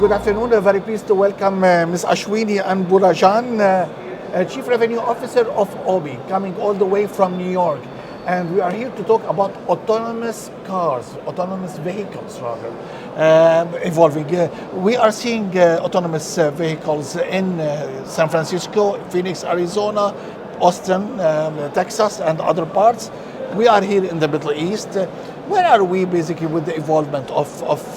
Good afternoon. Very pleased to welcome Ms. Ashwini Anburajan, Chief Revenue Officer of OBI, coming all the way from New York. And we are here to talk about autonomous cars, autonomous vehicles rather, evolving. We are seeing autonomous vehicles in San Francisco, Phoenix, Arizona, Austin, Texas, and other parts. We are here in the Middle East. Where are we basically with the evolvement of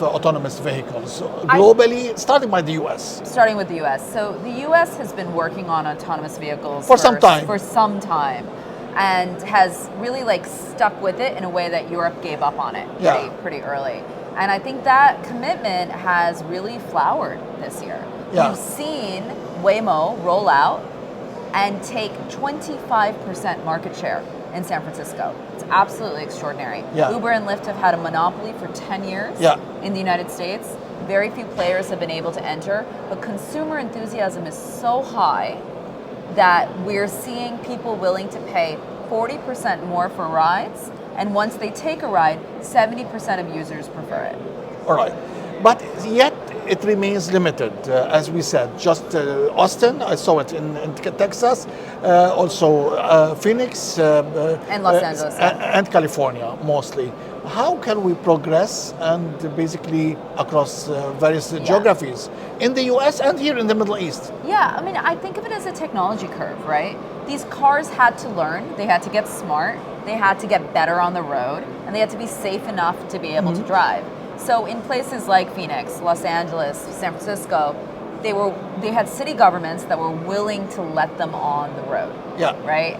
autonomous vehicles globally, starting by the US? Starting with the US. So the US has been working on autonomous vehicles For some time. For some time, and has really stuck with it in a way that Europe gave up on it pretty early. And I think that commitment has really flowered this year. Yeah. You've seen Waymo roll out and take 25% market share in San Francisco. It's absolutely extraordinary. Yeah. Uber and Lyft have had a monopoly for 10 years in the United States. Very few players have been able to enter, but consumer enthusiasm is so high that we're seeing people willing to pay 40% more for rides, and once they take a ride, 70% of users prefer it. All right. But yet it remains limited, as we said. Just Austin, I saw it in Texas, also Phoenix, and Los Angeles, and California mostly. How can we progress and basically across various geographies in the US and here in the Middle East? Yeah, I mean, I think of it as a technology curve, right? These cars had to learn, they had to get smart, they had to get better on the road, and they had to be safe enough to be able to drive. So in places like Phoenix, Los Angeles, San Francisco, they had city governments that were willing to let them on the road. Yeah. Right?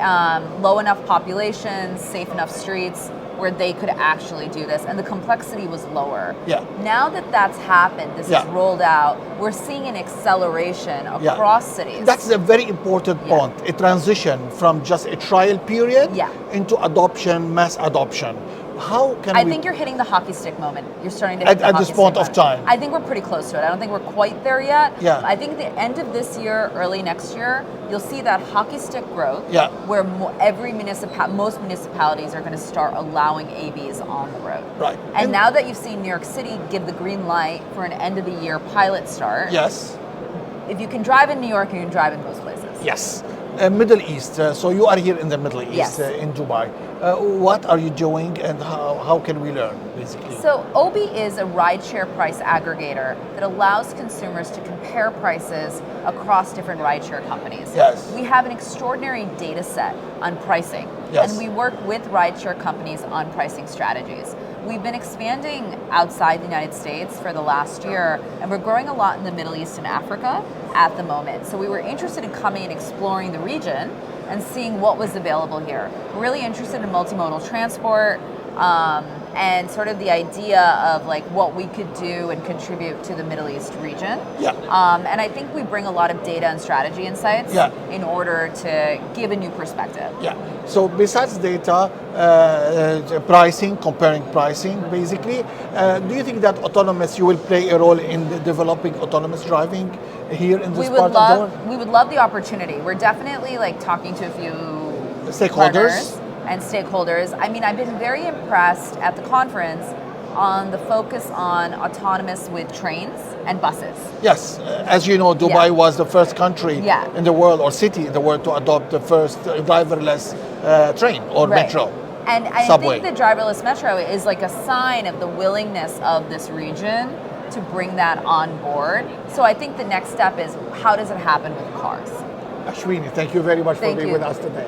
Low enough populations, safe enough streets where they could actually do this, and the complexity was lower. Yeah. Now that that's happened, this is rolled out, we're seeing an acceleration across cities. That's a very important point. A transition from just a trial period into adoption, mass adoption. How can I think you're hitting the hockey stick moment. You're starting to hit at this point of time. I think we're pretty close to it. I don't think we're quite there yet. Yeah. I think at the end of this year, early next year, you'll see that hockey stick growth. Yeah. Where most municipalities are going to start allowing AVs on the road. Right. And now that you've seen New York City give the green light for an end of the year pilot start. Yes. If you can drive in New York, you can drive in most places. Yes. Middle East. So you are here in the Middle East, in Dubai. What are you doing and how can we learn, basically? So OBI is a rideshare price aggregator that allows consumers to compare prices across different rideshare companies. Yes. We have an extraordinary data set on pricing, and we work with rideshare companies on pricing strategies. We've been expanding outside the United States for the last year, and we're growing a lot in the Middle East and Africa at the moment. So we were interested in coming and exploring the region and seeing what was available here. We're really interested in multimodal transport and sort of the idea of what we could do and contribute to the Middle East region. Yeah. And I think we bring a lot of data and strategy insights in order to give a new perspective. Yeah. So besides data, pricing, comparing pricing, basically, do you think that you will play a role in developing autonomous driving here in this part of the world? We would love the opportunity. We're definitely talking to a few stakeholders. And stakeholders. I mean, I've been very impressed at the conference on the focus on autonomous with trains and buses. Yes, as you know, Dubai was the first country in the world, or city in the world, to adopt the first driverless train or metro. And I subway. think the driverless metro is a sign of the willingness of this region to bring that on board. So I think the next step is, how does it happen with cars? Ashwini, thank you very much for being with us today.